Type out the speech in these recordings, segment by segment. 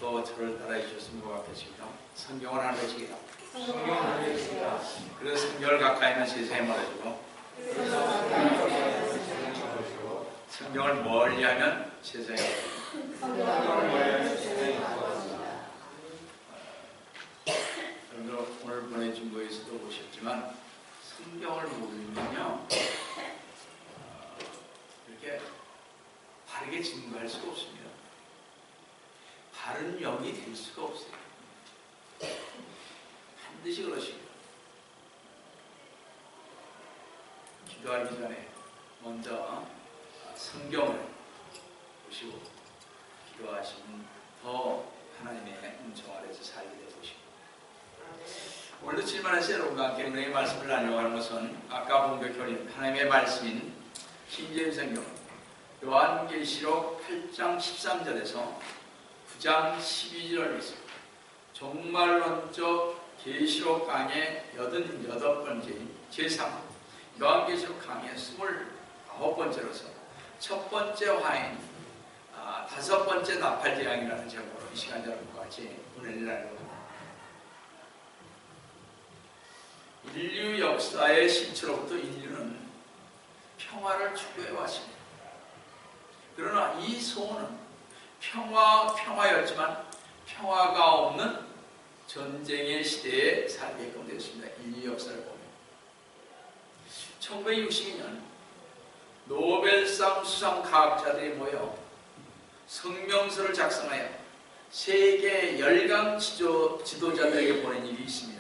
또 저를 따라해 주셨으면 고맙겠습니다. 성경을 하나 배치기다. 그래서 성경을 가까이 있는 세상에 말해주고 성경을 멀리하면 세상에 여러분들 오늘 보내준 거에서도 보셨지만 성경을 모르면요 이렇게 바르게 증거할 수가 없습니다. 바른 영이 될 수가 없어요. 반드시 그러십니다. 기도하기 전에 먼저 성경을 보시고 기도하시면 더 하나님의 은총 아래서 살게 되시고, 오늘도 질문에서 여러분과 함께 은혜의 말씀을 나누어가는 것은 아까 본격적인 하나님의 말씀인 신재인 성경 요한계시록 8장 13절에서 9장 12절을 있습니다. 종말론적 계시록 강의 88번째인 제3 요한계시록 강의 29번째로서 첫 번째 화인, 다섯 번째 나팔재앙이라는 제목으로 이 시간 여러분과 같이 은혜를 나누고, 인류 역사의 시초로부터 인류는 평화를 추구해 왔습니다. 그러나 이 소원은 평화였지만 평화가 없는 전쟁의 시대에 살게끔 되었습니다. 인류 역사를 보면 1962년 노벨상 수상 과학자들이 모여 성명서를 작성하여 세계 열강 지도자들에게 보낸 일이 있습니다.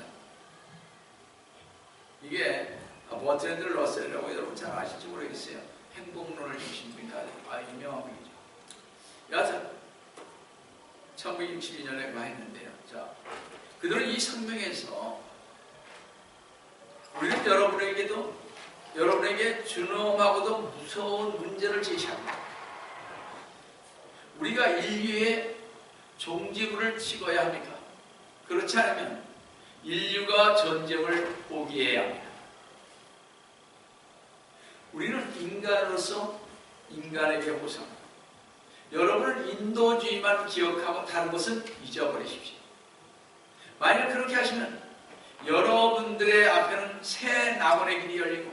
이게 버트랜드 러셀이라고 여러분 잘 아실지 모르겠어요. 행복론을 주신 분이다. 유명한 분이죠. 여하튼 1962년에 했는데요. 자, 그들은 이 성명에서 우리는 여러분에게 준엄하고도 무서운 문제를 제시합니다. 우리가 인류의 종지부를 찍어야 합니까? 그렇지 않으면 인류가 전쟁을 포기해야 합니다. 우리는 인간으로서 인간에게 보상합니다. 여러분은 인도주의만 기억하고 다른 것은 잊어버리십시오. 만약 그렇게 하시면 여러분들의 앞에는 새 낙원의 길이 열리고,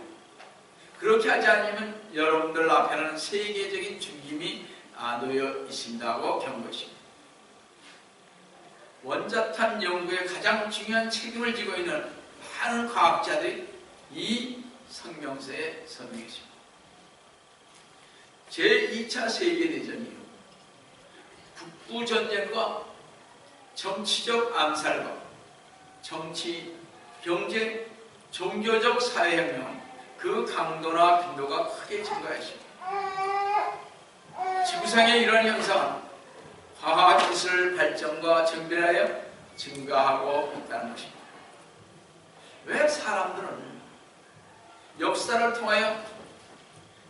그렇게 하지 않으면 여러분들 앞에는 세계적인 죽임이 놓여 있습니다고 경고했습니다. 원자탄 연구에 가장 중요한 책임을 지고 있는 많은 과학자들이 이 성명서에 서명했습니다. 제2차 세계대전 이후 북부전쟁과 정치적 암살과 정치, 경제, 종교적 사회혁명은 그 강도나 빈도가 크게 증가했습니다. 지구상의 이러한 현상은 과학기술 발전과 정비하여 증가하고 있다는 것입니다. 왜 사람들은 역사를 통하여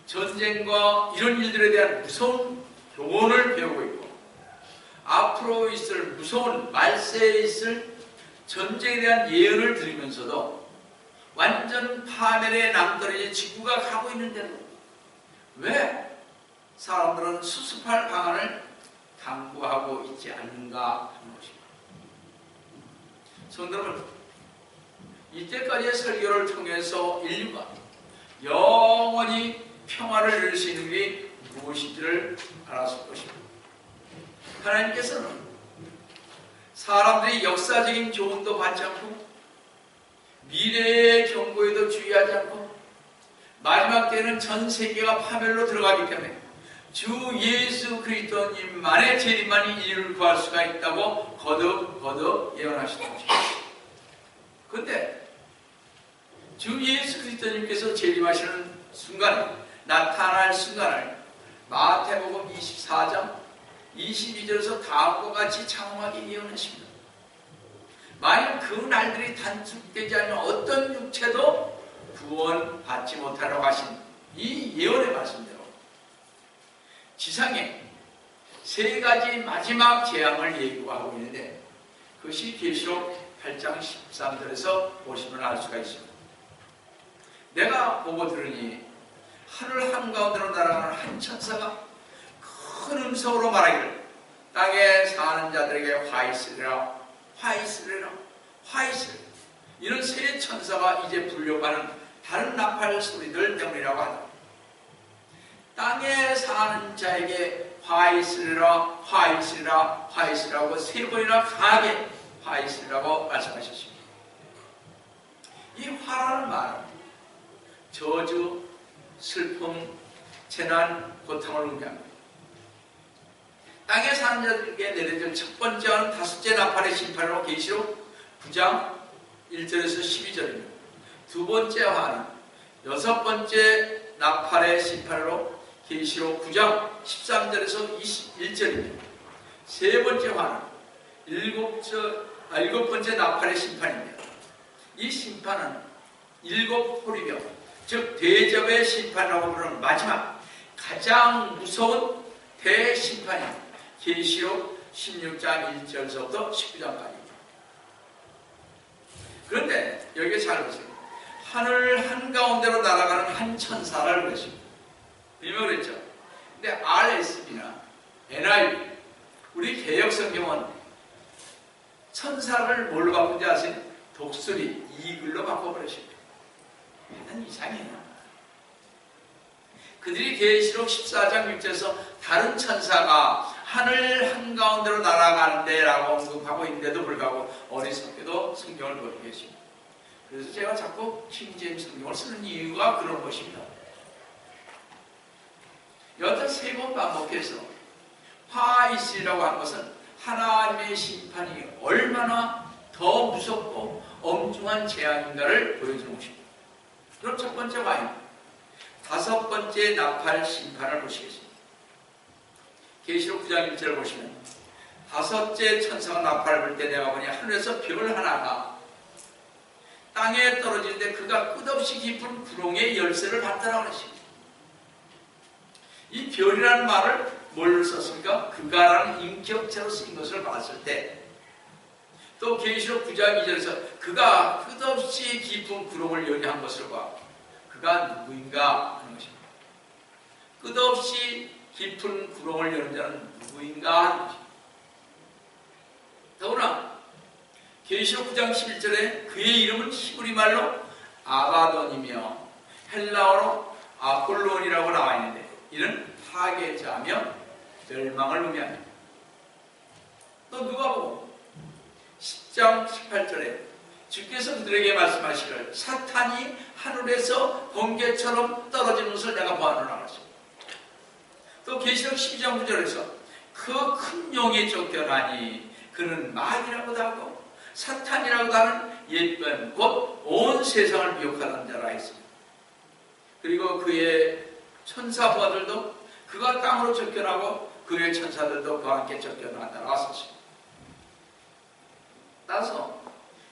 전쟁과 이런 일들에 대한 무서운 교훈을 배우고 있고, 앞으로 있을 무서운 말세에 있을 전쟁에 대한 예언을 들으면서도 완전 파멸에 남떨어진 지구가 가고 있는데도 왜 사람들은 수습할 방안을 강구하고 있지 않는가 하는 것입니다. 성도 여러분, 이때까지의 설교를 통해서 인류가 영원히 평화를 이룰 수 있는 게 무엇인지를 알았을 것입니다. 하나님께서는 사람들이 역사적인 교훈도 받지 않고 미래의 경고에도 주의하지 않고 마지막 때는 전 세계가 파멸로 들어가기 때문에 주 예수 그리스도님만의 재림만이 인류를 구할 수가 있다고 거듭 예언하시는 것입니다. 그런데 주 예수 그리스도님께서 재림하시는 순간에, 나타날 순간을 마태복음 24장 22절에서 다음과 같이 장엄하게 예언하십니다. 만약 그 날들이 단축되지 않으면 어떤 육체도 구원받지 못하라고 하신 이 예언의 말씀대로 지상에 세 가지 마지막 재앙을 예고하고 있는데, 그것이 계시록 8장 13절에서 보시면 알 수가 있습니다. 내가 보고 들으니 하늘 한가운데로 날아가는 한 천사가 큰 음성으로 말하기를, 땅에 사는 자들에게 화 있으리라, 화 있으리라, 화 있으리라. 이런 세 천사가 이제 불려가는 다른 나팔 소리들 때문이라고 하다. 땅에 사는 자에게 화 있으리라, 화 있으리라, 화 있으리라고 세 번이나 강하게 화 있으리라고 말씀하셨습니다. 이 화라는 말은 저주, 슬픔, 재난, 고통을 의미합니다. 땅에 사는 자들에게 내려질 첫 번째와는 다섯째 나팔의 심판으로 계시록 9장 1절에서 12절입니다. 두 번째 화는 여섯 번째 나팔의 심판으로 계시록 9장 13절에서 21절입니다. 세 번째 화는 일곱 번째 나팔의 심판입니다. 이 심판은 일곱 호리병, 즉 대접의 심판이라고 부르는 마지막 가장 무서운 대심판입니다. 계시록 16장 1절서부터 19장까지입니다. 그런데 여기 잘 보세요. 하늘 한가운데로 날아가는 한 천사를 그랬습니다. 분명히 그랬죠. 근데 RSV나 NIV, 우리 개역성경은 천사를 뭘로 바꾼지 아세요? 독수리, 이글로 바꿔버리십니다. 대단히 이상해요. 그들이 계시록 14장 6절에서 다른 천사가 하늘 한가운데로 날아가는데 라고 언급하고 있는데도 불구하고 어리석게도 성경을 보고 계십니다. 그래서 제가 자꾸 킹제임스 성경을 쓰는 이유가 그런 것입니다. 여태 세 번 반복해서 화이스라고 한 것은 하나님의 심판이 얼마나 더 무섭고 엄중한 재앙인가를 보여주는 것입니다. 그럼 첫 번째 화입니다. 다섯 번째 나팔 심판을 보시겠습니다. 계시록 9장 1절을 보시면 다섯째 천사가 나팔을 불 때 내가 보니 하늘에서 별 하나가 땅에 떨어지는데 그가 끝없이 깊은 구렁의 열쇠를 받더라고 그랬습니다. 이 별이라는 말을 뭘로 썼습니까? 그가라는 인격체로 쓰인 것을 봤을 때 또 계시록 9장 2절에서 그가 끝없이 깊은 구렁을 연유한 것을 봐. 그가 누구인가 하는 것입니다. 끝없이 깊은 구렁을 여는 자는 누구인가 하는 것입니다. 더구나 계시록 9장 11절에 그의 이름은 히브리 말로 아바돈이며 헬라어로 아폴론이라고 나와 있는데 이는 파괴자며 멸망을 의미합니다. 또 누가복음 10장 18절에 주께서 그들에게 말씀하시기를 사탄이 하늘에서 번개처럼 떨어지는 것을 내가 보았노라 하셨습니다. 또 계시록 12장 9절에서 그 큰 용이 쫓겨나니 그는 마귀라고도 하고 사탄이라고도 하는 옛뱀 곧 온 세상을 미혹하는 자라 했습니다. 그리고 그의 천사부하들도 그가 땅으로 쫓겨나고 그의 천사들도 그와 함께 쫓겨나다라고 하셨습니다. 따라서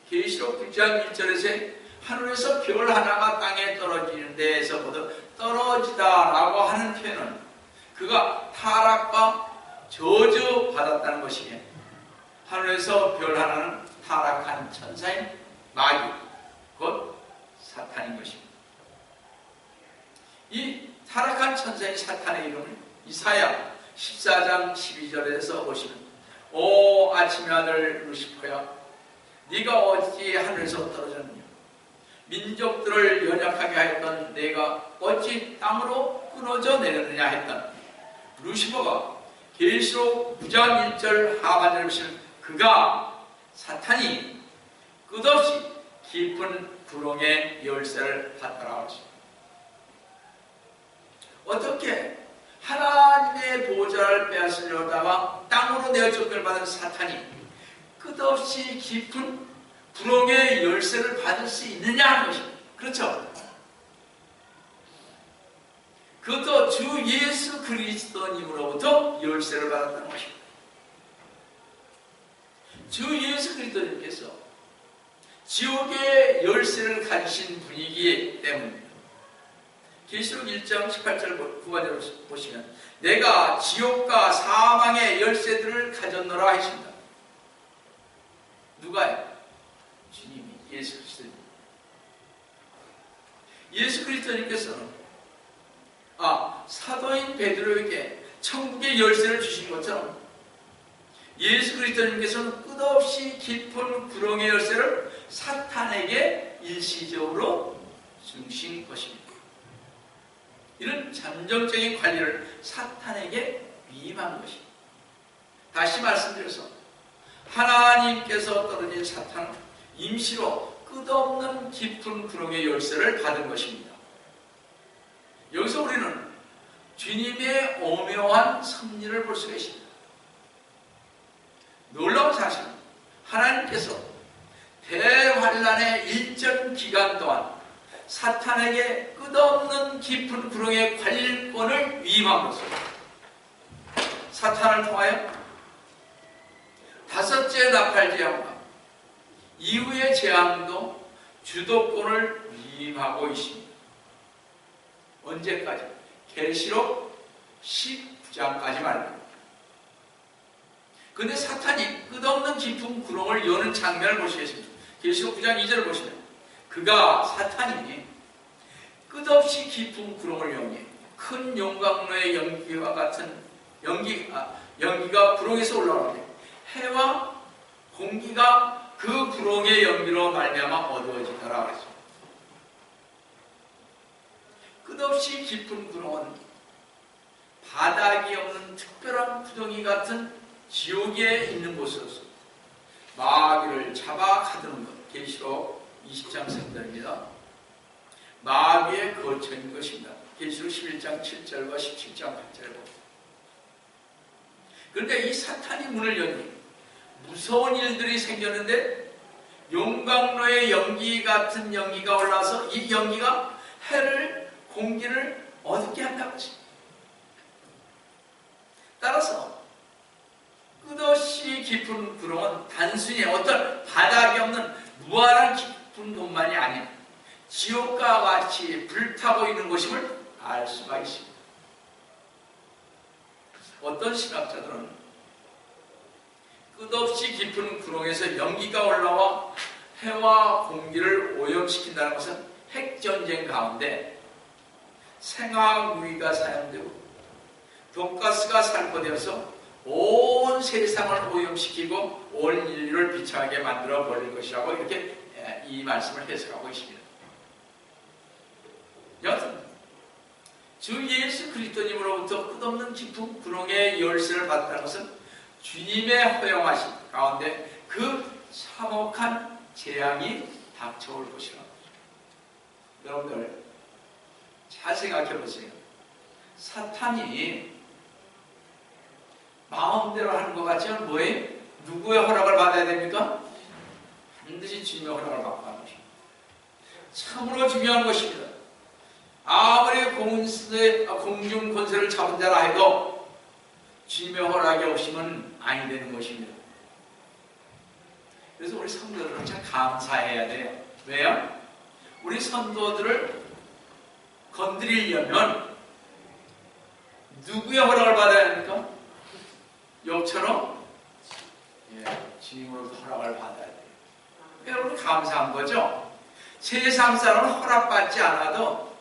계시록 9장 1절에서 하늘에서 별 하나가 땅에 떨어지는 데에서부터 떨어지다라고 하는 표현은 그가 타락과 저주받았다는 것이며 하늘에서 별 하나는 타락한 천사인 마귀 곧 사탄인 것입니다. 이 타락한 천사인 사탄의 이름을 이사야 14장 12절에서 보시면 오 아침의 아들 루시퍼야 네가 어찌 하늘에서 떨어졌느냐 민족들을 연약하게 하였던 내가 어찌 땅으로 끊어져 내렸느냐 했던 루시퍼가 계시록 9장 1절 하반절에 보시면 그가 사탄이 끝없이 깊은 구렁의 열쇠를 받더라 하십니다. 어떻게 하나님의 보좌를 빼앗으려다가 땅으로 내어 쫓겨받은 사탄이 끝없이 깊은 구렁의 열쇠를 받을 수 있느냐 하는 것입니다. 그렇죠? 그것도 주 예수 그리스도님으로부터 열쇠를 받았다는 것입니다. 주 예수 그리스도님께서 지옥의 열쇠를 가지신 분이기 때문입니다. 계시록 1장 18절 9절을 보시면 내가 지옥과 사망의 열쇠들을 가졌노라 하십니다. 누가요? 주님이 예수 그리스도님. 예수 그리스도님께서는 사도인 베드로에게 천국의 열쇠를 주신 것처럼 예수 그리스도님께서는 끝없이 깊은 구렁의 열쇠를 사탄에게 일시적으로 주신 것입니다. 이런 잠정적인 관리를 사탄에게 위임한 것입니다. 다시 말씀드려서 하나님께서 떨어진 사탄은 임시로 끝없는 깊은 구렁의 열쇠를 받은 것입니다. 여기서 우리는 주님의 오묘한 섭리를 볼 수가 있습니다. 놀라운 사실은 하나님께서 대환란의 일정 기간 동안 사탄에게 끝없는 깊은 구렁의 관리권을 위임한 것입니다. 사탄을 통하여 다섯째 나팔 재앙과 이후의 재앙도 주도권을 위임하고 있습니다. 언제까지? 계시록 19장까지 말입니다. 그런데 사탄이 끝없는 깊은 구렁을 여는 장면을 보시겠습니다. 계시록 9장 2절을 보시면 그가 사탄이 끝없이 깊은 구렁을 여니 큰 용광로의 연기와 같은 연기가 구렁에서 올라오는데 해와 공기가 그 구렁의 연기로 말미암아 어두워지더라 그랬습니다. 끝없이 깊은 구렁은 바닥이 없는 특별한 구덩이 같은 지옥에 있는 곳으로서 마귀를 잡아 가두는 것. 계시록 20장 3절입니다. 마귀의 거처인 것입니다. 계시록 11장 7절과 17장 8절에 봅니다. 그런데 이 사탄이 문을 여니 무서운 일들이 생겼는데 용광로의 연기 같은 연기가 올라서 이 연기가 해를 공기를 어둡게 한다고 했습니다. 따라서 끝없이 깊은 구렁은 단순히 어떤 바닥이 없는 무한한 깊은 곳만이 아닌 지옥과 같이 불타고 있는 곳임을 알 수가 있습니다. 어떤 신학자들은 끝없이 깊은 구렁에서 연기가 올라와 해와 공기를 오염시킨다는 것은 핵전쟁 가운데 생화무기가 사용되고 독가스가 살포되어서 온 세상을 오염시키고 온 인류를 비참하게 만들어 버릴 것이라고 이렇게 이 말씀을 해석하고 있습니다. 여튼 주 예수 그리스도님으로부터 끝없는 깊은 구렁의 열쇠를 받았다는 것은 주님의 허용하신 가운데 그 참혹한 재앙이 닥쳐올 것이라고. 여러분들 잘 생각해 보세요. 사탄이 마음대로 하는 것 같지 않은 뭐예요? 누구의 허락을 받아야 됩니까? 반드시 주님의 허락을 받고 하는 것입니다. 참으로 중요한 것입니다. 아무리 공중 권세를 잡은 자라 해도 주님의 허락이 없으면 아니 되는 것입니다. 그래서 우리 성도들은 참 감사해야 돼요. 왜요? 우리 성도들을 건드리려면 누구의 허락을 받아야 합니까? 욥처럼 주님으로부터 허락을 받아야 돼요. 여러분 감사한 거죠? 세상 사람은 허락받지 않아도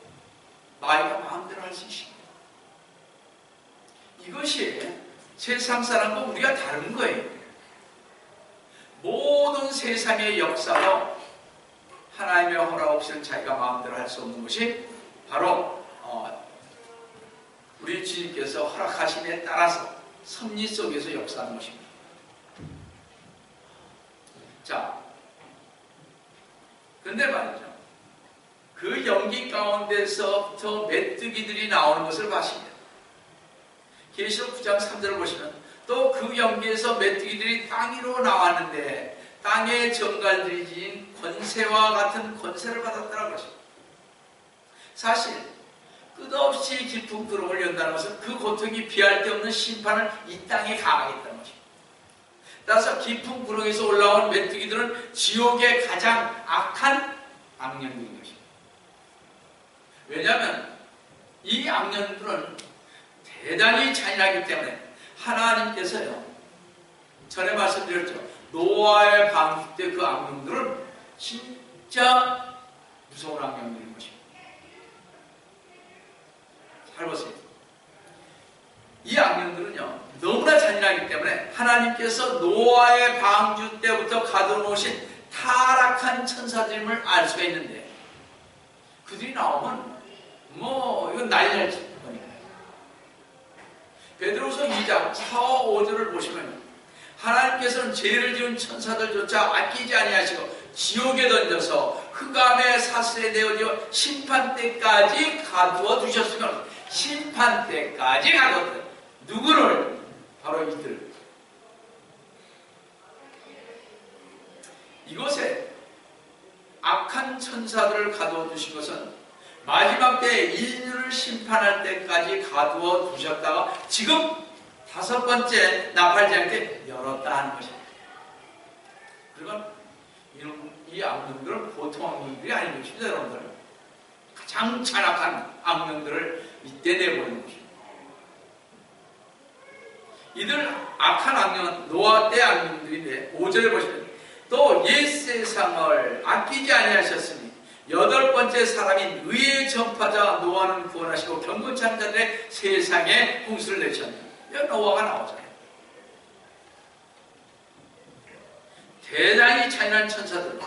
마귀가 마음대로 할 수 있습니다. 이것이 세상 사람과 우리가 다른 거예요. 모든 세상의 역사도 하나님의 허락 없이는 자기가 마음대로 할 수 없는 것이 바로 우리 주님께서 허락하심에 따라서 섭리 속에서 역사하는 것입니다. 자, 근데 말이죠. 그 연기 가운데서부터 메뚜기들이 나오는 것을 봤습니다. 계시록 9장 3절을 보시면 또 그 연기에서 메뚜기들이 땅 위로 나왔는데 땅의 정갈들이 지닌 권세와 같은 권세를 받았다는 것입니다. 사실 끝없이 깊은 구렁을 연다는 것은 그 고통이 비할 데 없는 심판을 이 땅에 가하겠다는 것입니다. 따라서 깊은 구렁에서 올라온 메뚜기들은 지옥의 가장 악한 악령들인 것입니다. 왜냐하면 이 악령들은 대단히 잔인하기 때문에 하나님께서요, 전에 말씀드렸죠. 노아의 방주 때 그 악령들은 진짜 무서운 악령들인 것입니다. 잘 보세요. 이 악령들은요 너무나 잔인하기 때문에 하나님께서 노아의 방주 때부터 가둬놓으신 타락한 천사들임을 알 수가 있는데, 그들이 나오면 이건 난리 날 거니까요. 베드로서 2장 4와 5절을 보시면 하나님께서는 죄를 지은 천사들조차 아끼지 아니하시고 지옥에 던져서 흑암의 사슬에 내어져 심판때까지 가두어 두셨으면, 심판때까지 가두었다. 누구를? 바로 이들. 이곳에 악한 천사들을 가두어 두신 것은 마지막 때 인류를 심판할 때까지 가두어 두셨다가 지금 5번째 나팔장에 열었다 하는 것입니다. 그러면 이 악령들은 보통 악령들이 아닌 것입니다, 여러분들. 가장 잔악한 악령들을 이때 내보는 것입니다. 이들 악한 악령은 노아 때 악령들인데 5절에 보시면 또 옛 세상을 아끼지 아니하셨으니 8번째 사람인 의의 전파자 노아는 구원하시고 경건치 않은 자들의 세상에 홍수를 내셨느니라. 여기 노아가 나오잖아요. 대단히 잔인한 천사들,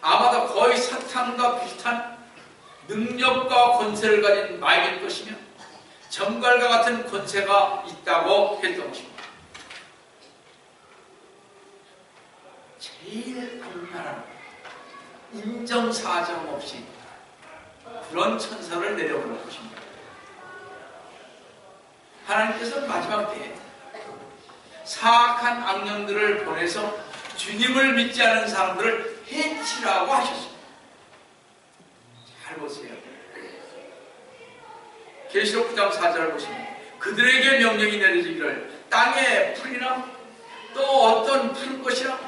아마도 거의 사탄과 비슷한 능력과 권세를 가진 마귀일 것이며 정갈과 같은 권세가 있다고 했던 것입니다. 제일 악랄한 인정사정 없이 그런 천사를 내려보낼 것입니다. 하나님께서 마지막 때에 사악한 악령들을 보내서 주님을 믿지 않은 사람들을 해치라고 하셨습니다. 잘 보세요. 계시록 9장 4절을 보시면 그들에게 명령이 내려지기를 땅에 풀이나 또 어떤 푸른 것이나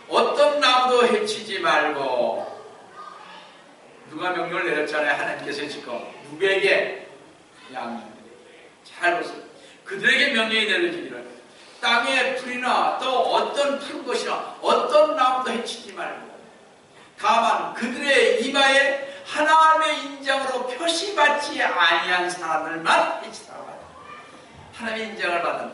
어떤 나무도 해치지 말고. 누가 명령을 내렸잖아요. 하나님께서 지금 누구에게? 양들에게. 잘 보세요. 그들에게 명령이 내려지기를 땅에 풀이나 또 어떤 푸른 것이나 어떤 나무도 해치지 말고, 다만 그들의 이마에 하나님의 인정으로 표시받지 아니한 사람들만 해치라고 합니다. 하나님의 인정을 받은,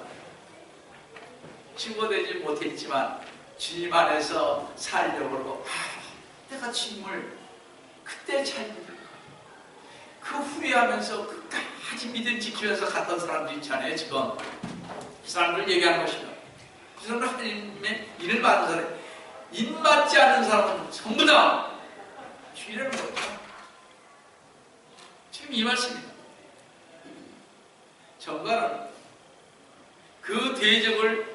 신고되지 못했지만 주님 안에서 살려고 그러고, 내가 주님을 그때 잘 믿을까, 그 후회하면서 끝까지 믿음 지키면서 갔던 사람들 있잖아요. 지금 이 사람들 얘기하는 것이죠. 그 사람들 하나님의 일을 받은 사람, 인 받지 않은 사람은 전부 다 주의라는 거죠. 지금 이 말씀입니다. 정갈은 그 대적을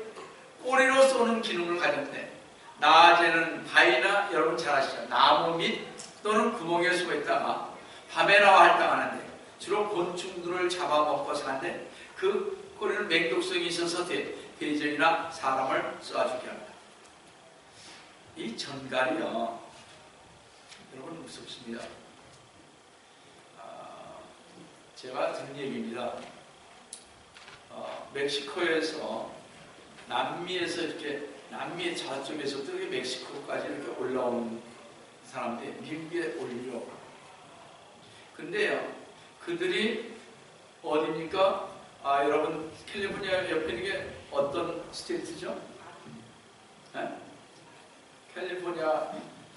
꼬리로 쏘는 기능을 가졌는데, 낮에는 바위나, 여러분 잘 아시죠? 나무 밑 또는 구멍에 숨어 있다가 밤에 나와 활동하는데 주로 곤충들을 잡아먹고 사는데, 그 꼬리는 맹독성이 있어서 대적이나 사람을 쏘아주게 합니다. 이 전갈이요, 여러분 무섭습니다. 제가 들은 얘기입니다. 멕시코에서 남미에서 이렇게, 남미의 저쪽에서부터 멕시코까지 이렇게 올라오는 사람들이 미국에 오려고. 근데요, 그들이 어디입니까? 여러분 캘리포니아 옆에 있는 게 어떤 스테이트죠? 네? 캘리포니아,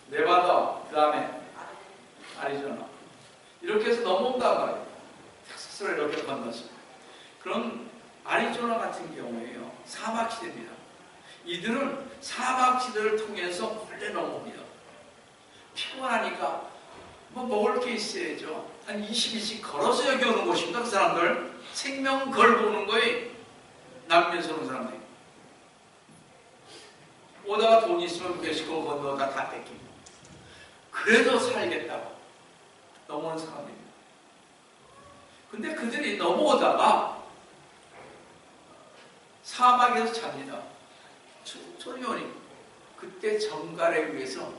네바다, 그 다음에 아리조나, 이렇게 해서 넘어온단 말이에요. 텍사스를 이렇게 건너서. 그럼 아리조나 같은 경우에요, 사막지대입니다. 이들은 사막지대를 통해서 몰래 넘어옵니다. 피곤하니까 먹을 게 있어야죠. 한 20일씩 걸어서 여기 오는 곳입니다. 그 사람들 생명 걸고 오는 거예요. 남미에서 오는 사람들이. 오다가 돈이 있으면 멕시코 건너다 다 뺏깁니다. 그래도 살겠다고 넘어오는 사람입니다. 근데 그들이 넘어오다가 사막에서 잡니다. 천천히 오니 그때 정갈에 의해서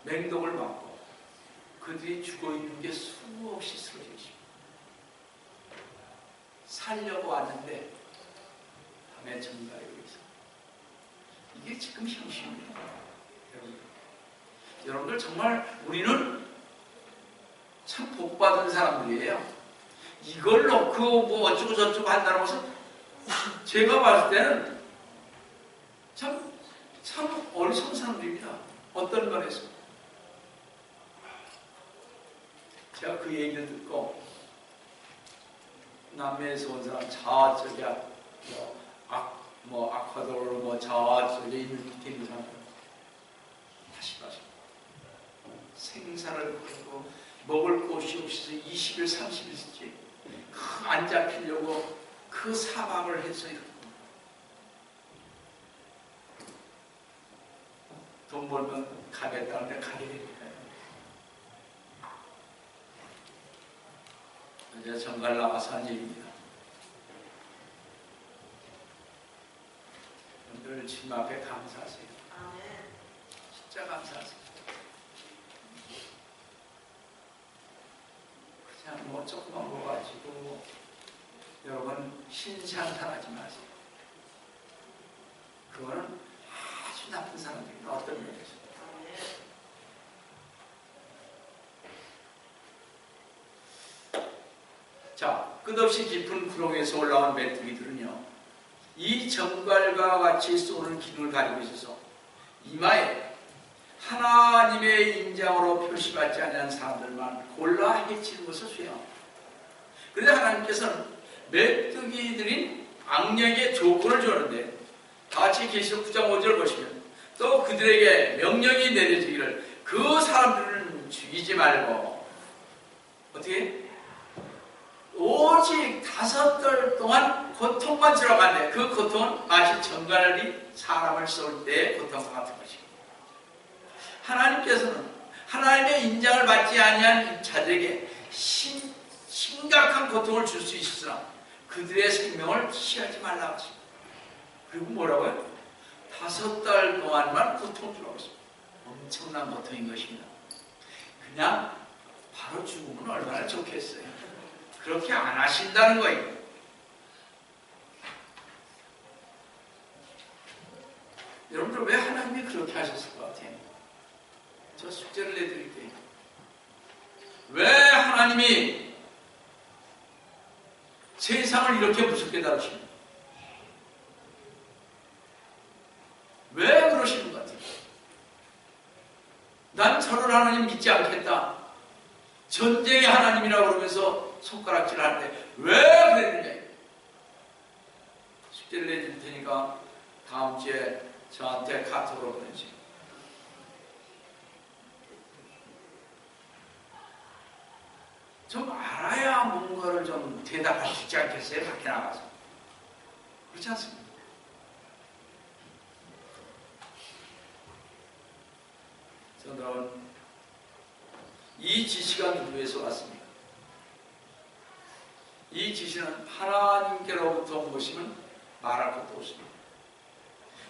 맹독을 맞고 그들이 죽어있는 게 수없이 쓰러져 있습니다. 살려고 왔는데 밤에 정갈에 의해서. 이게 지금 현실입니다. 여러분들 정말 우리는 참 복받은 사람들이에요. 이걸 놓고 뭐 어쩌고 저쩌고 한다는 것은 제가 봤을 때는 참 어리석은 사람들입니다. 어떤 면에서. 제가 그 얘기를 듣고 남미에서 온 사람 저쪽이야 아쿠아도르 저쪽에 밑에 있는 사람 다시 가서 생사를 걸고 먹을 곳이 없어서 20일 30일째 안 잡히려고 그 사막을 했어요. 돈 벌면 가겠다는데 가게 되니까요. 이제 정갈 나가서 한 얘기입니다. 늘 주님 앞에 감사하세요. 진짜 감사하세요. 그냥 뭐 조금만 먹어가지고 여러분 신상탈하지 마세요. 그거는 아주 나쁜 사람들입니다. 어떤 면에서. 자, 끝없이 깊은 구렁에서 올라온 메뚜기들은요, 이 정갈과 같이 쏘는 기능을 가지고 있어서 이마에 하나님의 인장으로 표시받지 않은 사람들만 골라 해치는 것을 수행합니다. 그런데 하나님께서는 메뚜기들인 악령에게 조건을 주었는데, 다같이 계시록 9장 5절을 보시면 또 그들에게 명령이 내려지기를 그 사람들은 죽이지 말고 어떻게? 오직 5달 동안 고통만 치러가는데 그 고통은 마치 정갈이 사람을 쏠 때의 고통과 같은 것입니다. 하나님께서는 하나님의 인장을 받지 아니한 자들에게 심각한 고통을 줄 수 있으나 그들의 생명을 취하지 말라고 하십니다. 그리고 뭐라고요? 5달 동안만 고통을 주라고 했습니다. 엄청난 고통인 것입니다. 그냥 바로 죽으면 얼마나 좋겠어요. 그렇게 안 하신다는 거예요. 여러분들 왜 하나님이 그렇게 하셨을 것 같아요? 저 숙제를 내드릴게요. 왜 하나님이 세상을 이렇게 무섭게 다루십니까? 왜 그러시는 것 같아요? 난 저를 하나님 믿지 않겠다. 전쟁의 하나님이라고 그러면서 손가락질 하는데 왜 그랬느냐. 숙제를 내줄 테니까 다음 주에 저한테 카톡으로 보내주세요. 좀 알아야 뭔가를 좀 대답할 수 있지 않겠어요? 밖에 나가서. 그렇지 않습니까? 저는 이 지시가 누구에서 왔습니까? 이 지시는 하나님께로부터 온 것이면 말할 것도 없습니다.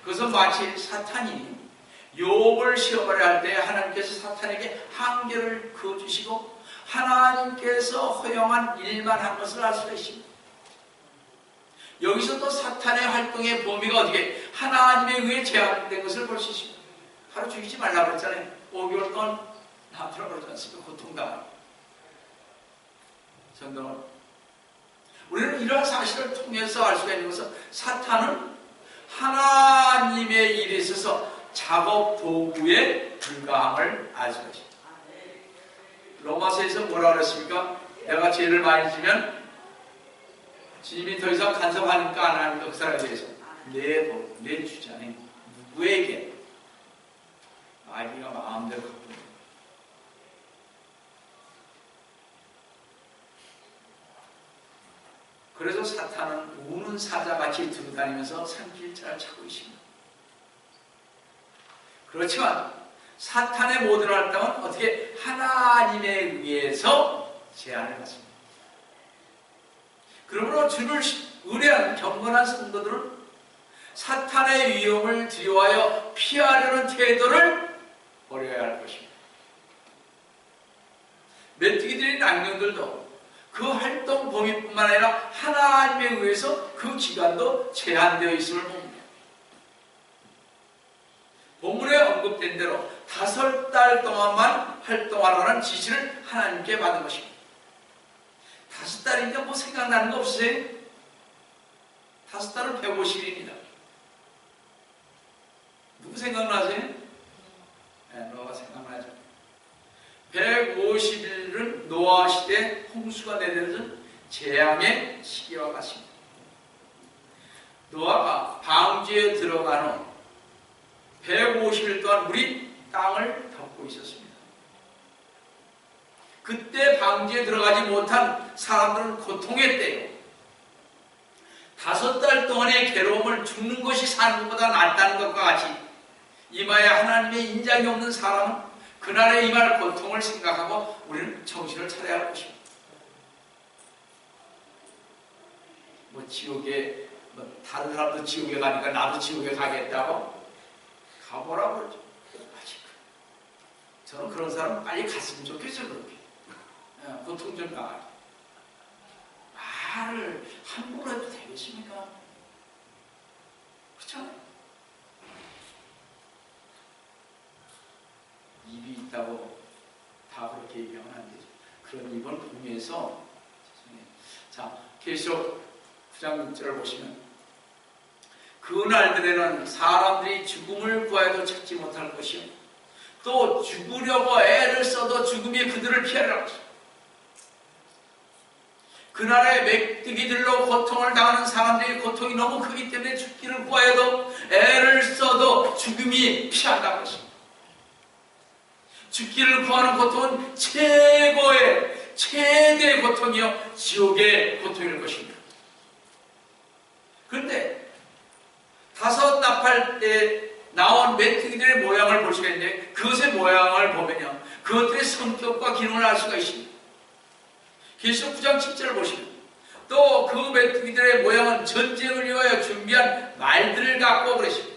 그것은 마치 사탄이 욥을 시험하려 할 때 하나님께서 사탄에게 한계를 그어주시고 하나님께서 허용한 일만 한 것을 알 수가 있습니다. 여기서도 사탄의 활동의 범위가 어떻게 하나님에 의해 제한된 것을 볼 수 있습니다. 하루 죽이지 말라고 그랬잖아요. 5개월 동안 놔두라고 그러지 않습니까? 고통당하고. 성도는 우리는 이러한 사실을 통해서 알 수가 있는 것은 사탄은 하나님의 일에 있어서 작업 도구에 불과함을 알 수가 있습니다. 로마서에서 뭐라고 그랬습니까? 내가 죄를 많이 지면 주님이 더 이상 간섭하니까 안 하니까 그 사람에 대해서 내 주장에 누구에게 아기가 마음대로 갖고 있는 거예요. 그래서 사탄은 우는 사자같이 두루다니면서 산길자를 찾고 있습니다. 그렇지만 사탄의 모든 활동은 어떻게 하나님에 의해서 제한을 받습니다. 그러므로 주를 의뢰하는 경건한 성도들은 사탄의 위험을 두려워하여 피하려는 태도를 버려야 할 것입니다. 메뚜기들인 악령들도 그 활동 범위뿐만 아니라 하나님에 의해서 그 기간도 제한되어 있음을 봅니다. 본문에 언급된 대로 5달 동안만 활동하라는 지시를 하나님께 받은 것입니다. 5달인데 뭐 생각나는 거 없으세요? 5달은 150일입니다. 누구 생각나세요? 네, 노아가 생각나죠. 150일은 노아 시대 홍수가 내려진 재앙의 시기와 같습니다. 노아가 방주에 들어간 후 150일 동안 물이 땅을 덮고 있었습니다. 그때 방주에 들어가지 못한 사람들은 고통했대요. 5달 동안의 괴로움을 죽는 것이 사는 것보다 낫다는 것과 같이 이마에 하나님의 인장이 없는 사람은 그날의 임할 고통을 생각하고 우리는 정신을 차려야 할 것입니다. 뭐 지옥에 다른 사람도 지옥에 가니까 나도 지옥에 가겠다고 가보라고 그러죠. 저는 그런 사람 빨리 갔으면 좋겠어요. 그렇게 고통 좀 나가게. 말을 함부로 해도 되겠습니까? 그렇잖아요. 입이 있다고 다 그렇게 얘기하면 안 되죠. 그런 입을 공유해서 자, 계시록 9장 6절을 보시면 그날들에는 사람들이 죽음을 구하여도 찾지 못할 것이요 또 죽으려고 애를 써도 죽음이 그들을 피하리라 하시오. 그날에 메뚜기들로 고통을 당하는 사람들의 고통이 너무 크기 때문에 죽기를 구하여도 애를 써도 죽음이 피한다고 했습니다. 죽기를 구하는 고통은 최대의 고통이요 지옥의 고통일 것입니다. 그런데 5 나팔 때 나온 메뚜기들의 모양을 볼 수가 있는데 그것의 모양을 보면요 그것들의 성격과 기능을 알 수가 있습니다. 계시록 9장 7절을 보시면 또 그 메뚜기들의 모양은 전쟁을 위하여 준비한 말들을 갖고 그러십니다.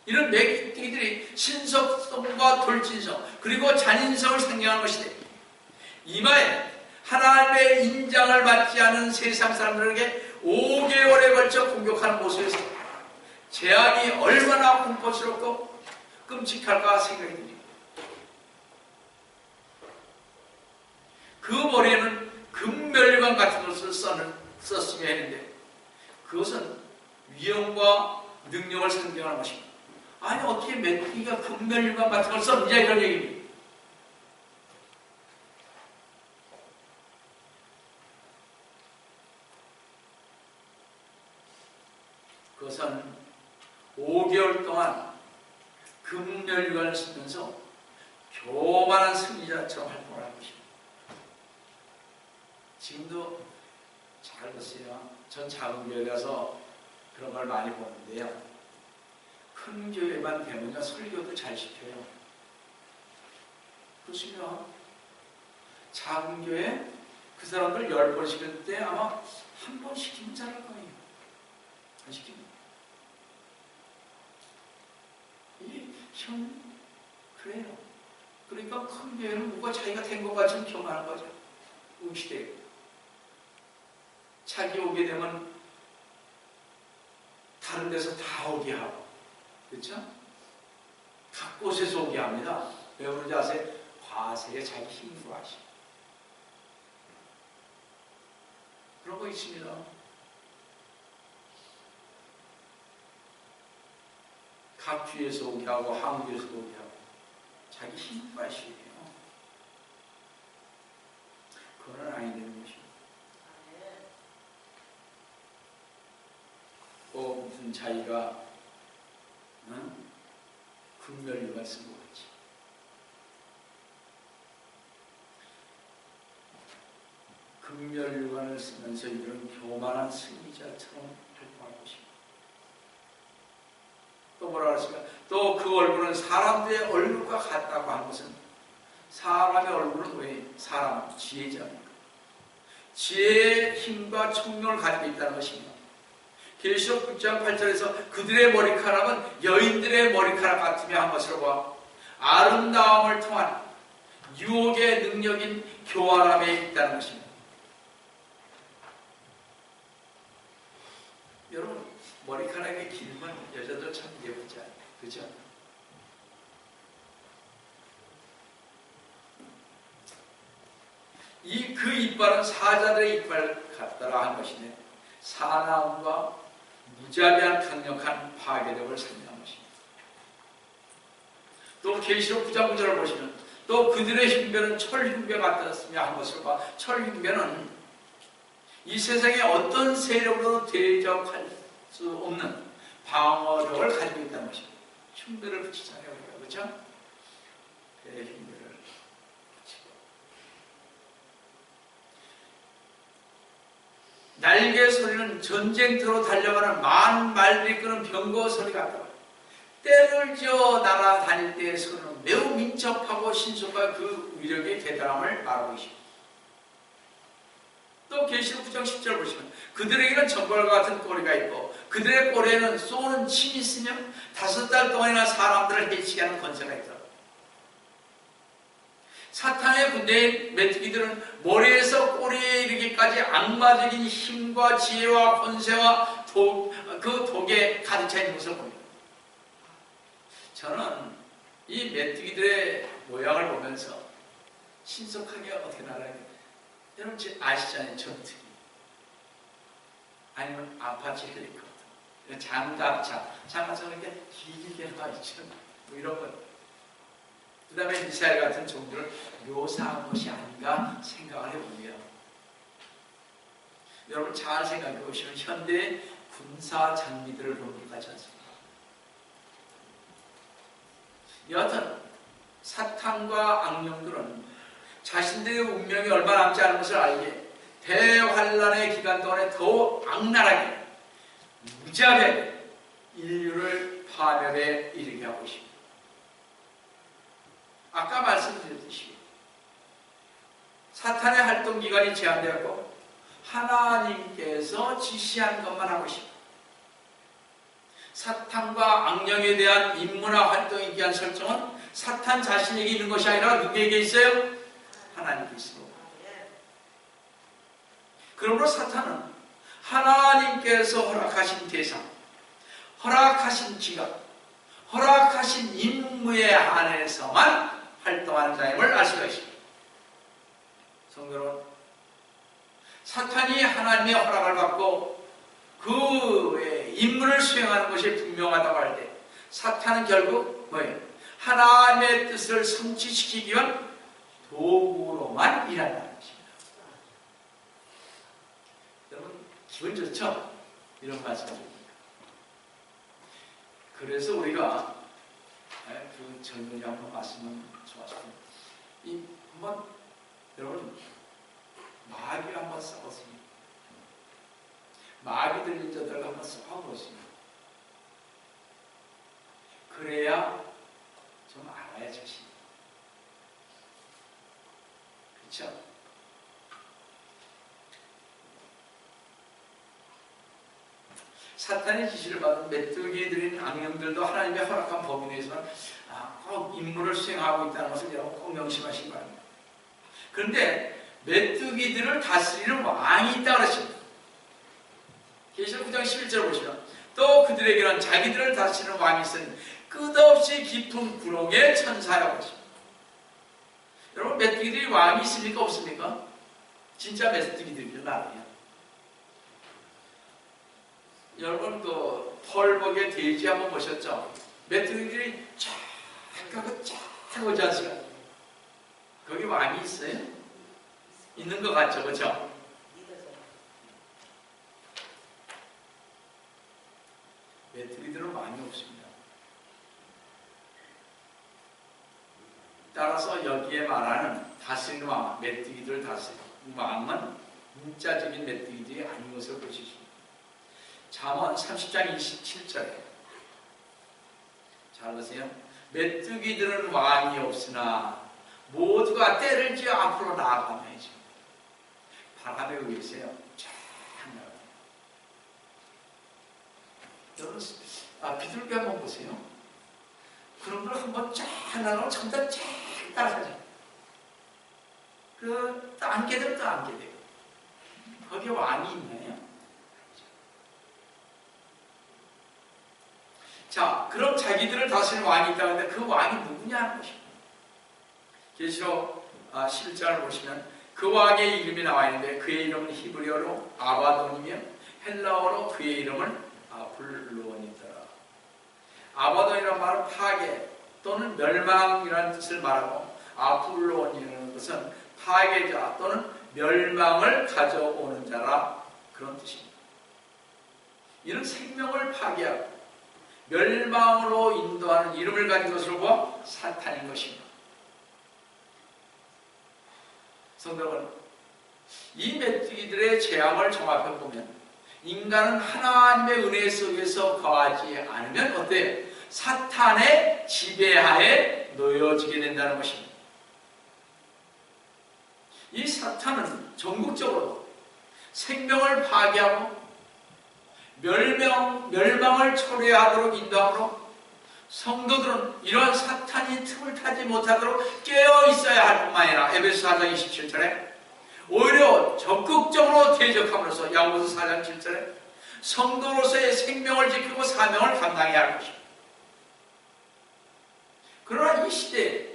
이런 메뚜기들이 신속성과 돌진성 그리고 잔인성을 상징하는 것이되 이마에 하나님의 인장을 받지 않은 세상 사람들에게 5개월에 걸쳐 공격하는 모습에서 재앙이 얼마나 공포스럽고 끔찍할까 생각이 듭니다. 그 머리에는 금멸류관 같은 것을 썼으며 했는데 그것은 위엄과 능력을 상징하는 것입니다. 아니 어떻게 메뚜기가 금멸류관 같은 걸 썼느냐 이런 얘기입니다. 그것은 5개월 동안 금멸류관을 쓰면서 교만한 승리자처럼 활동을 하는 것입니다. 지금도 잘 보세요. 전 작은 교회 가서 그런 걸 많이 보는데요. 큰 교회만 되면요 설교도 잘 시켜요. 그렇습니다. 작은 교회 그 사람들 10번 시킬 때 아마 한 번 시키면 잘할 거예요. 안 시키면. 형 그래요. 그러니까 큰 교회는 누가 자기가 된 것 같이 교만한 거죠. 의시대요. 자기 오게 되면 다른 데서 다 오게 하고 그렇죠? 각 곳에서 오게 합니다. 왜 그런지 아세요? 과세에 자기 힘으로 하시. 그런 거 있습니다. 각 주에서 오게 하고 한국에서 오게 하고 자기 힘으로 하시게요. 그거는 아니 되는 것입니다. 무슨 자기가 금멸류관 쓴 것 같지. 금멸류관을 쓰면서 이런 교만한 승리자처럼 활동할 것입니다. 또 뭐라 그랬습니까? 또 그 얼굴은 사람들의 얼굴과 같다고 한 것은 사람의 얼굴은 왜 사람 지혜자입니까? 지혜의 힘과 총명을 가지고 있다는 것입니다. 계시록 6장 8절에서 그들의 머리카락은 여인들의 머리카락 같으며 한 것으로 봐 아름다움을 통한 유혹의 능력인 교활함에 있다는 것입니다. 여러분 머리카락이 길면 여자도 참 예쁘지 않아요? 그렇죠? 그 이빨은 사자들의 이빨 같더라 한 것이네. 사나움과 무자비한 강력한 파괴력을 상징한 것입니다. 또 계시록 9장 9절을 보시면 또 그들의 흉배는 철 흉배 같았으며 한 것을 봐. 철 흉배는 이 세상에 어떤 세력으로도 대적할 수 없는 방어력을 가지고 있다는 것입니다. 흉배를 붙이잖아요. 그렇죠? 흉배를 붙이고 날개 소리는 전쟁터로 달려가는 많은 말들이 끄는 병거 소리 같다. 때를 지어 날아다닐 때의 소리는 매우 민첩하고 신속한 그 위력의 대단함을 말하고 있습니다. 또 계시록 9장 10절 보시면 그들에게는 정벌과 같은 꼬리가 있고 그들의 꼬리에는 쏘는 침이 있으며 5달 동안이나 사람들을 해치게 하는 권세가 있더라. 사탄의 군대인 메뚜기들은 머리에서 꼬리에 이르기까지 악마적인 힘과 지혜와 권세와 그 독에 가득 차 있는 것을 봅니다. 저는 이 메뚜기들의 모양을 보면서 신속하게 어떻게 날아야 돼? 여러분 아시잖아요. 전투기 아니면 아파치 헬리콥터 장갑차 장갑차 이렇게 길게 와 있죠. 뭐 이런 것. 그 다음에 미사일 같은 종류를 묘사한 것이 아닌가 생각을 해봅니다. 여러분 잘 생각해 보시면 현대의 군사 장비들을 보는 것 같지 않습니까? 여하튼 사탄과 악령들은 자신들의 운명이 얼마 남지 않은 것을 알기에 대환란의 기간 동안에 더 악랄하게 무자비하게 인류를 파멸에 이르게 하고 있습니다. 아까 말씀드렸듯이 사탄의 활동 기간이 제한되었고 하나님께서 지시한 것만 하고 있습니다. 사탄과 악령에 대한 임무나 활동에 대한 설정은 사탄 자신에게 있는 것이 아니라 누구에게 있어요? 하나님께 있습니다. 그러므로 사탄은 하나님께서 허락하신 대상, 허락하신 기간, 허락하신 임무에 한해서만 활동하는 자임을 알 수가 있습니다. 성도 여러분, 사탄이 하나님의 허락을 받고 그의 임무를 수행하는 것이 분명하다고 할 때 사탄은 결국 뭐예요? 하나님의 뜻을 성취시키기 위한 도구로만 일한다는 것입니다. 여러분 기분 좋죠? 이런 말씀입니다. 그래서 우리가 그 젊은이 한번 봤으면 좋았습니다. 한번 여러분 마귀를 한번 싸웠습니다. 마귀 들린 자들과 한번 싸워보십니다. 그래야 좀 알아야 자신. 그렇죠? 사탄의 지시를 받은 메뚜기들인 악령들도 하나님의 허락한 범위 내에서는 꼭 임무를 수행하고 있다는 것을 여러분 꼭 명심하시기 바랍니다. 그런데 메뚜기들을 다스리는 왕이 있다고 그랬습니다. 계시록 9장 11절 보시면 또 그들에게는 자기들을 다스리는 왕이 있으니 끝없이 깊은 구렁의 천사라고 하십니다. 여러분 메뚜기들이 왕이 있습니까? 없습니까? 진짜 메뚜기들이 나와요. 여러분 그 펄벅의 돼지 한번 보셨죠? 메뚜기들이 쫙 가고 쫙 오지 않습니까? 거기 왕이 있어요? 있는 것 같죠? 그렇죠? 메뚜기들은 왕이 없습니다. 따라서 여기에 말하는 다스리는 왕, 메뚜기들을 다스리는 왕은 문자적인 메뚜기들이 아닌 것을 볼 수 있습니다. 잠언 30장 27절에 잘 보세요. 메뚜기들은 왕이 없으나 모두가 때를 지어 앞으로 나아가면서 바람에 의해서요 쫙 나가요. 여러분 비둘기 한번 보세요. 그런 걸 한번 쫙 나가면 전부 다 쫙 따라가죠. 그 또 안게 되면 또 안게 돼요. 거기에 왕이 있나요? 자, 그럼 자기들을 다스리는 왕이 있다고 하는데 그 왕이 누구냐 하는 것입니다. 계시록 11장을 보시면 그 왕의 이름이 나와 있는데 그의 이름은 히브리어로 아바돈이며 헬라어로 그의 이름은 아폴론이더라. 아바돈이라는 말은 파괴 또는 멸망이라는 뜻을 말하고 아폴론이라는 것은 파괴자 또는 멸망을 가져오는 자라 그런 뜻입니다. 이는 생명을 파괴하고 멸망으로 인도하는 이름을 가진 것으로 보아 사탄인 것입니다. 성도 여러분, 이 메뚜기들의 재앙을 종합해 보면 인간은 하나님의 은혜 속에서 거하지 않으면 어때요? 사탄의 지배하에 놓여지게 된다는 것입니다. 이 사탄은 전국적으로 생명을 파괴하고 멸망을 초래하도록 인도하므로 성도들은 이러한 사탄이 틈을 타지 못하도록 깨어 있어야 할 뿐만 아니라 에베소 4장 27절에 오히려 적극적으로 대적함으로써 야고보서 4장 7절에 성도로서의 생명을 지키고 사명을 감당해야 할 것입니다. 그러나 이 시대에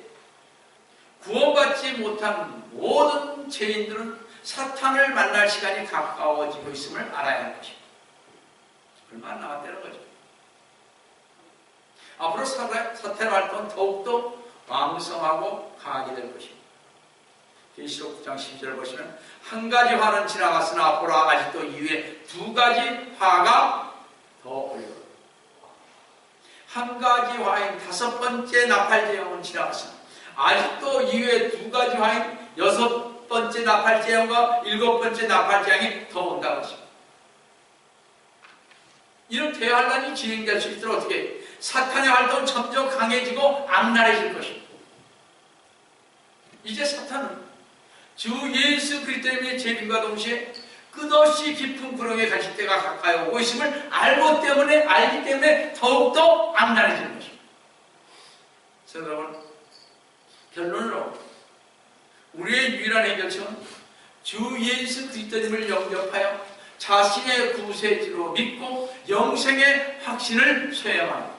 구원받지 못한 모든 죄인들은 사탄을 만날 시간이 가까워지고 있음을 알아야 할 것입니다. 얼마 안 남았다는 거죠. 앞으로 사탄의 활동은 더욱더 왕성하고 강하게 될 것입니다. 계시록 9장 10절을 보시면 한 가지 화는 지나갔으나 앞으로 아직도 이후에 두 가지 화가 더 올려요. 한 가지 화인 다섯 번째 나팔제형은 지나갔으나 아직도 이후에 두 가지 화인 여섯 번째 나팔제형과 일곱 번째 나팔제형이 더 온다고 하십니다. 이런 대환란이 진행될 수 있도록 어떻게 사탄의 활동은 점점 강해지고 악랄해질 것입니다. 이제 사탄은 주 예수 그리스도의 재림과 동시에 끝없이 깊은 구렁에 갇힐 때가 가까이 오고 있음을 알기 때문에 더욱더 악랄해지는 것입니다. 그래서 여러분, 결론으로 우리의 유일한 해결책은 주 예수 그리스도님을 영접하여 자신의 구세주로 믿고 영생의 확신을 소유합니다.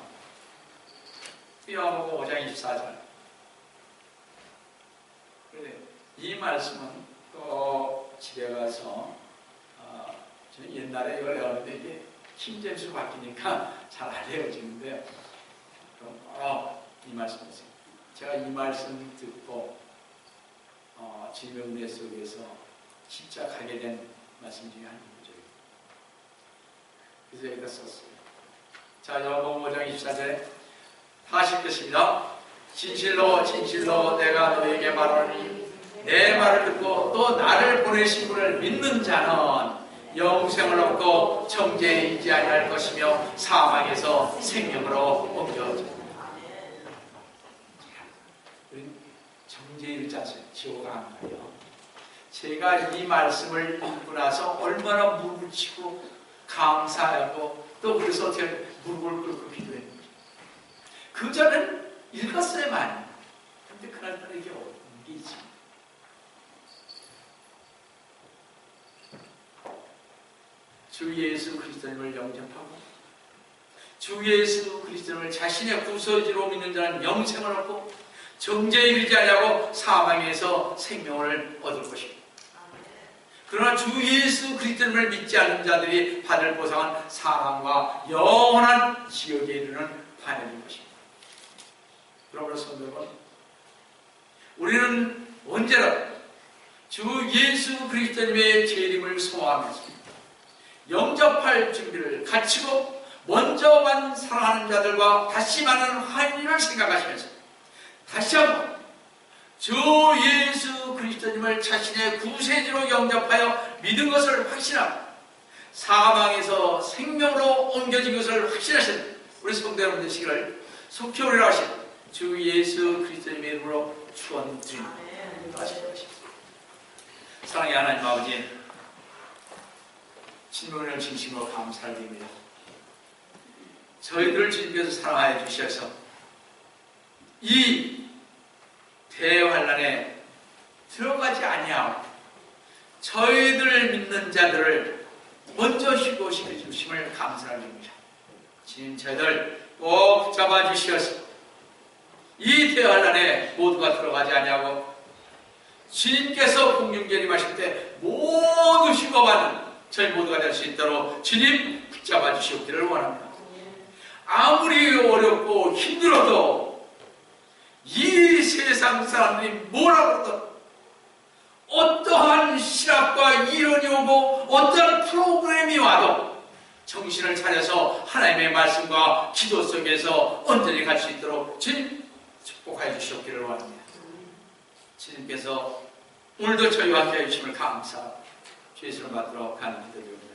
요한복음 5장 24절. 이 말씀은 또 집에 가서 저는 옛날에 이걸 외웠는데 이게 킹제임스로 바뀌니까 잘 안 외워지는데요. 이 말씀 보세요. 제가 이 말씀 듣고 주님의 은혜 속에서 진짜 가게 된 말씀 중에 한 구절이에요. 그래서 여기다 썼어요. 자, 요한복음 5장 24절에 다시 읽겠습니다. 진실로 진실로 내가 너에게 말하노니 내 말을 듣고 또 나를 보내신 분을 믿는 자는 영생을 얻고 정죄에 이르지 아니할 것이며 사망에서 생명으로 옮겨집니다. 정죄에 이르지 않아요. 지옥 안 가요. 제가 이 말씀을 읽고 나서 얼마나 무릎을 치고 감사하고 또 그래서 어떻게 무릎을 꿇고 기도했는지. 그 전엔 읽었어야만. 근데 그날따라 이게 옮기지. 주 예수 그리스도님을 영접하고 주 예수 그리스도님을 자신의 구서주로 믿는 자는 영생을 얻고 정죄에 이르지 아니하고 사망에서 생명을 얻을 것입니다. 그러나 주 예수 그리스도님을 믿지 않는 자들이 받을 보상은 사망과 영원한 지옥에 이르는 반역인 것입니다. 그러므로 성도 여러분, 우리는 언제나 주 예수 그리스도님의 재림을 소망하면서 영접할 준비를 갖추고 먼저만 사랑하는 자들과 다시 만나는 환희를 생각하시면서 다시 한번 주 예수 그리스도님을 자신의 구세주로 영접하여 믿은 것을 확신하고 사망에서 생명으로 옮겨진 것을 확신하시는 우리 성도 여러분 되시기를 속히 오리라 하신 주 예수 그리스도님의 이름으로 축원드립니다. 사랑의 하나님 아버지, 주님을 진심으로 감사드립니다. 저희들을 주님께서 사랑하여 주셔서 이 대환란에 들어가지 아니하고 저희들 믿는 자들을 먼저 휴고시켜 주심을 감사드립니다. 주님, 저희들 꼭 잡아주시어서 이 대환란에 모두가 들어가지 아니하고 주님께서 공중 재림하실 때 모두 휴거받는 저희 모두가 될 수 있도록 주님 붙잡아 주시옵기를 원합니다. 아무리 어렵고 힘들어도 이 세상 사람들이 뭐라고 그러든 어떠한 시락과 이론이 오고 어떠한 프로그램이 와도 정신을 차려서 하나님의 말씀과 기도 속에서 온전히 갈 수 있도록 주님 축복하여 주시옵기를 원합니다. 주님께서 오늘도 저희와 함께 해주심을 감사하고 주의 손을 받들어 가는 기도드립니다.